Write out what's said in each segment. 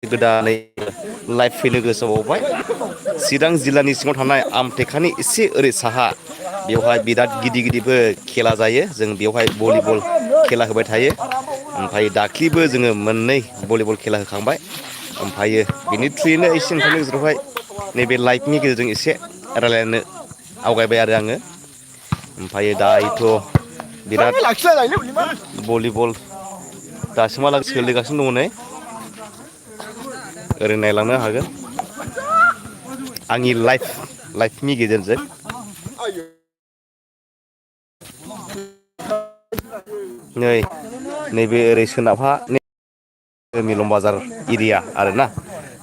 गोदानै लाइभ फैनो गोसो बावबाय चिरां जिल्लानि सिङाव थानाय आमटेकानि एसे ओरै साहा बेवहाय बिराद गिदिर गिदिरबो खेला जायो जों बेवहाय भलिबल खेला होबाय थायो ओमफ्राय दाख्लिबो जोङो मोननै भलिबल खेला होखांबाय ओमफ्रायो बिनि थ्रुयैनो एसे नोंथांनि गेजेरावहाय नैबे लाइभनि गेजेरजों एसे रायज्लायनो आवगायबाय आरो आङो ओमफ्राय दायोथ' बिराद भलिबल दासिमहालागै सोलिगासिनो दङ नै ओरै नायलांनो हागोन आंनि लाइभनि गेजेरजों नैबे ओरै सोनाबहा मिलं बाजार एरिया आरोना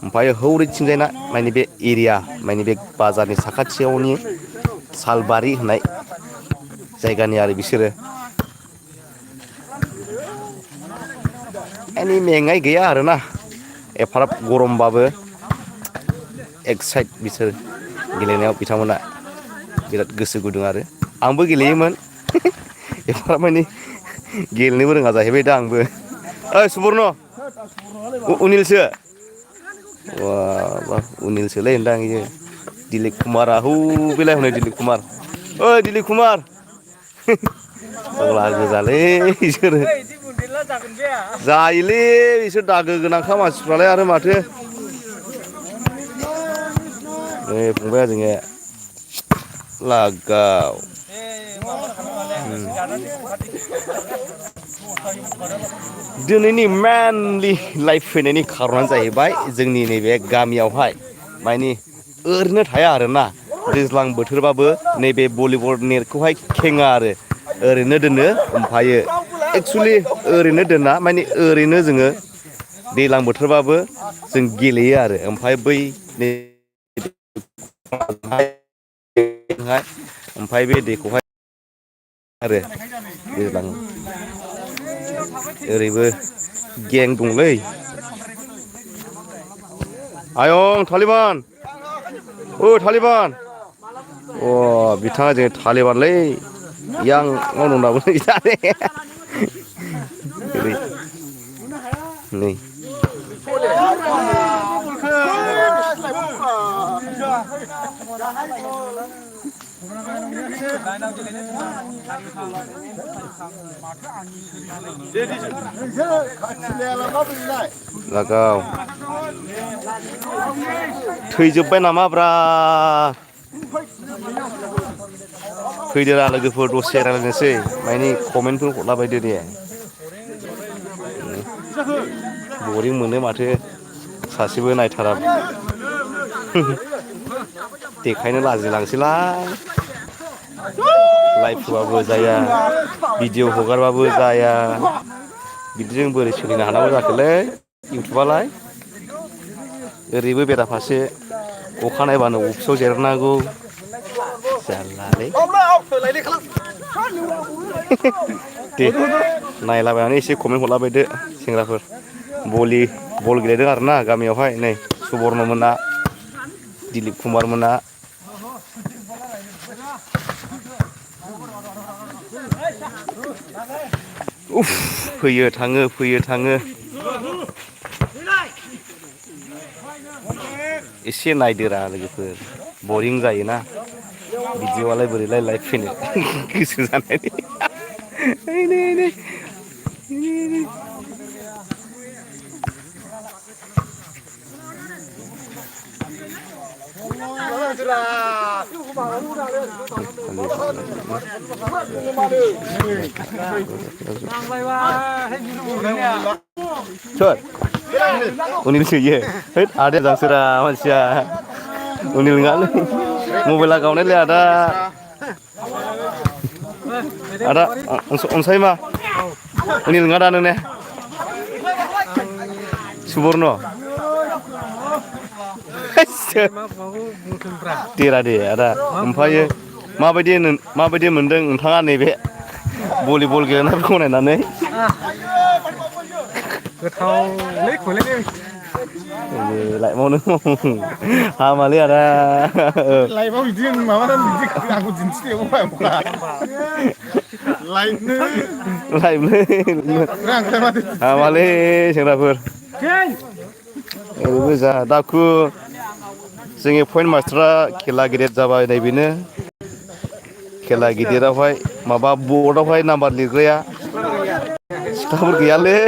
ओमफ्राय हौरैथिंजायना माने बे एरिया माने बे बाजारनि साखाथियावनि सालबारि होननाय जायगानि आरो बिसोरो एनि मेंनाय गैया आरोना एफाराब गरमबाबो एक्साइट बिसोर गेलेनायाव बिथांमोना बिराद गोसो गुदुं आरो आंबो गेलेयोमोन एफाराब मानि गेलेनोबो रोङा जाहैबाय दा आंबो ओइ सुबर्न अनिलसो बा अनिलसोलै होनदां इयो दिलिप कुमारा हौ बेलाय हनै दिलिप कुमार ओइ दिलिप कुमार अब्ला गोजालै बिसोरो जायोलै बिसोर दागो गोनांखा मानसिफ्रालाय आरो माथो नै फंबाया जोङो लागाव दिनैनि मेनलि लाइभ फैनायनि खार'नानो जाहैबाय जोंनि नैबे गामियावहाय मानि ओरैनो थाया आरोना दैज्लां बोथोरबाबो नैबे भलिबल नेटखौहाय खेङा आरो ओरैनो दोनो ओमफ्रायो एक्सुवेलि ओरैनो दोना माने ओरैनो जोङो दैज्लां बोथोरबाबो जों गेलेयो आरो ओमफ्राय बै ओमफ्राय बे दैखौहाय आरो दैज्लां ओरैबो गें दंलै आयं तालिबान ओ तालिबान अ बिथाङा जों तालिबानलै यां मावनो दाबो नै लागाव थैजोब्बाय नामाब्रा फैदोरा लोगोफोर दसे रायज्लायनोसै मानि कमेन्टफोर हरलाबायदो दे बरिं मोनो माथो सासेबो नायथारा देखायनो लाजिलांसैलां लाइभ होबाबो जाया भिडिअ हगारबाबो जाया बिदिजों बोरै सोलिनो हानांगौ जाखोलै इउटुबालाय ओरैबो बेराफारसे अखा नायबानो अफिसाव जिरायनांगौ जारलालै दे नायलाबायनानै एसे कमेन्ट हरलाबायदो सेंग्राफोर बल गेलेदों आरोना गामियावहाय नै सुबर्न मोना दिलिप कुमार मोना उफ फैयो थाङो एसे नायदोरा लोगोफोर बरिं जायोना भिडिअआलाय बोरैलाय लाइभ फैनो गोसो जानायनि सोर अनिलसो इयो हैद आदाया जांसोरा मानसिया अनिल नङालै मबाइला गावनायलै आदा अनसाय मा अनिल नङा दा नों ने सुबर्न देरा दे आदा ओमफ्रायो माबायदि मोनदों नोंथाङा नैबे भलिबल गेलेनायफोरखौ नायनानै गोथावलै लाइभआवनो हामालै आदा लाइभआव बिदि माबानानै बिदि आंखौ दिन्थिदों लाइभनो हामालै सेंग्राफोर ओरैबो जा दाखु जोंनि पइन्ट मास्टारा खेला गिदिर जाबाय नैबेनो खेला गिदिरावहाय माबा बर्डआवहाय नाम्बार लिरग्राया सिख्लाफोर गैयालै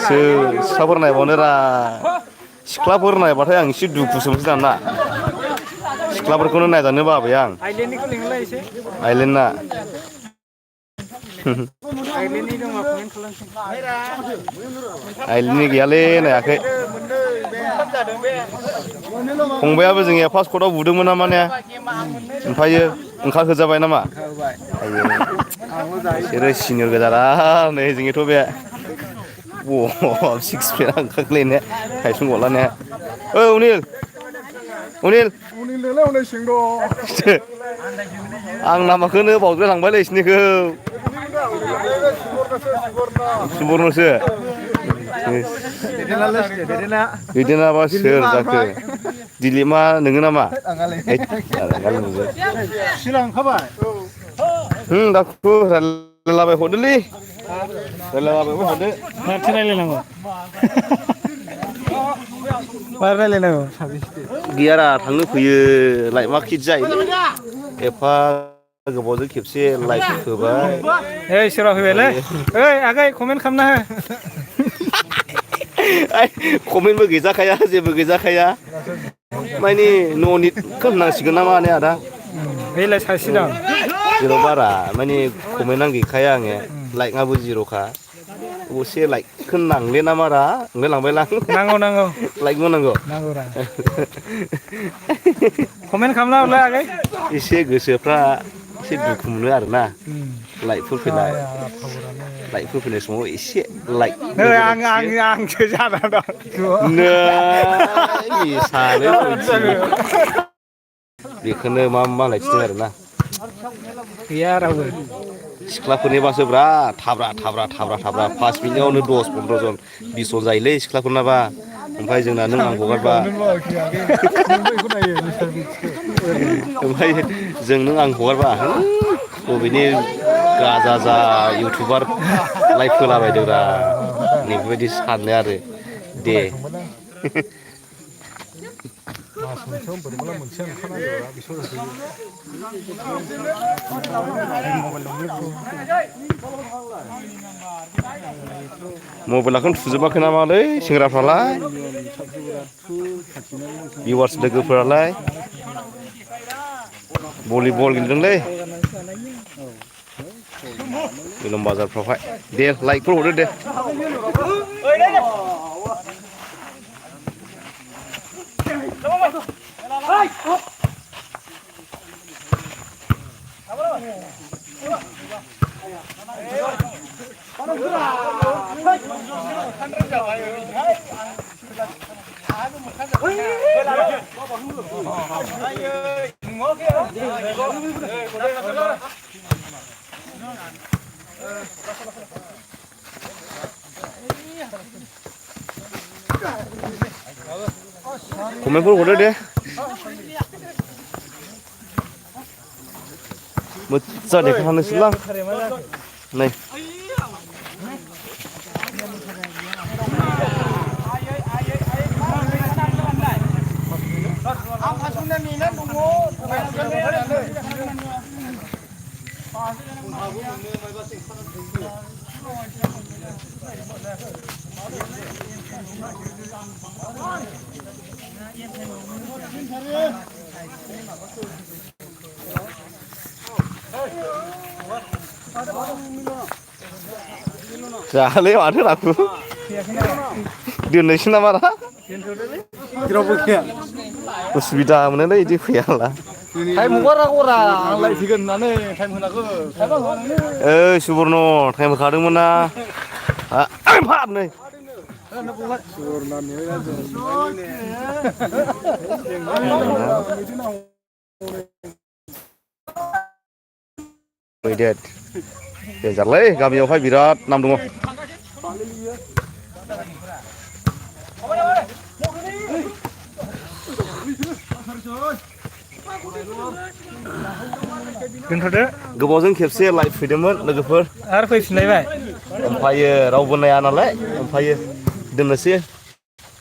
सिख्लाफोर नायबावनो रा सिख्लाफोर नायबाथाय आं एसे दुखुसो मोनसै दाना सिख्लाफोरखौनो नायजानो बाबाय आं आइलेन्डनिखौ लिंहरलाय एसे आइलेन्डना आइलेन्डनि दङ कमेन्ट खालामसै आइलेन्डनि गैयालै नायाखै फंबायाबो जोंनिया फार्स्ट कर्टआव बुदोंमोन नामा ने ओमफ्रायो ओंखारहोजाबाय नामा बिसोरो सिनियर गोजाना नै जोंनिथ' बे सिक्स पेना ओंखारख्लायनाया थाइसुम गलानाया अनिल आं नामाखौनो बावद्रायलांबायलै बिसोरनिखौ सुबर्नसो दैदेनाबा सोर जाखो दिलीपआ नोङो नामा दाखु रायलायलाबाय हरदोलै रायलायलाबाय हरदो माथो रायलायनांगौ मा रायलायनांगौ गैयारा थांनो फैयो लाइफ मा खिट जायो एफा गोबावजों खेबसे लाइफ होबाय ओइ सोरबा फैबायलै ओइ आगै कमेन्ट खालामना हो कमेन्टबो गैजाखाया जेबो गैजाखाया माने न'निखौ होननांसिगोन नामा ने आदा बेलाय सासे दं जेराव बारा माने कमेन्टआनो गैखाया आङो लाइकआबो जिर'खा अबसे लाइकखौ नांले नामारा लांबाय नांगौ लाइकबो नांगौ कमेन्ट खालामना हरलाय आगै एसे गोसोफ्रा एसे दुखु मोनो आरोना लाइकफोर फैनाय समाव एसे लाइक आंसो जाना दं सानो बेखौनो मालाय खिथों आरोना गैया रावबो सिख्लाफोरनिबासो बिराद थाब्रा 5 मिनिटावनो 10-15 जन 20 जन जायोलै सिख्लाफोरनाबा ओमफ्राय जोंना नों आं हगारबा ओमफ्राय जों नों आं हगारबा बबेनि गाजा जा इउटुबार लाइभ होलाबायदोंरा नैबेबायदि सानो आरो दे मबाइलखौनो थुजोबाखै नामालै सेंग्राफ्रालाय भिउवार्स लोगोफोरालाय भलिबल गेलेदोंलै इलम बाजारफ्रावहाय दे लाइकफोर हरदो दे कमेन्टफोर हरदो दे मोजां देखायखानोसैलां नै जाले माथो राखु दोननोसै नामा रा रावबो गैया उसुबिदा मोनोलै बिदि फैयाला टाइम हगारागौरा आंलाय फैगोन होननानै टाइम होनांगौ ओइ सुबर्न टाइम होखादोंमोन ना हाब नै देन्जारलै गामियावहाय बिराद नाम दङ दोनथ'दो गोबावजों खेबसे लाइभ फैदोंमोन लोगोफोर आरो फैफिनलायबाय ओमफ्रायो रावबो नाया नालाय ओमफ्रायो दोननोसै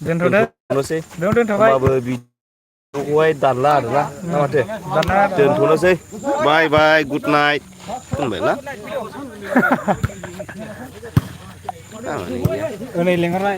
दोनथ'दो दोनथ'नोसै बेयाव दोनथ'बाय होमबाबो भिडिअखौहाय दानला आरोना ना माथो दाना दोनथ'नोसै बाय बाय गुड नाइट होनबाय ना ओनै लेंहरबाय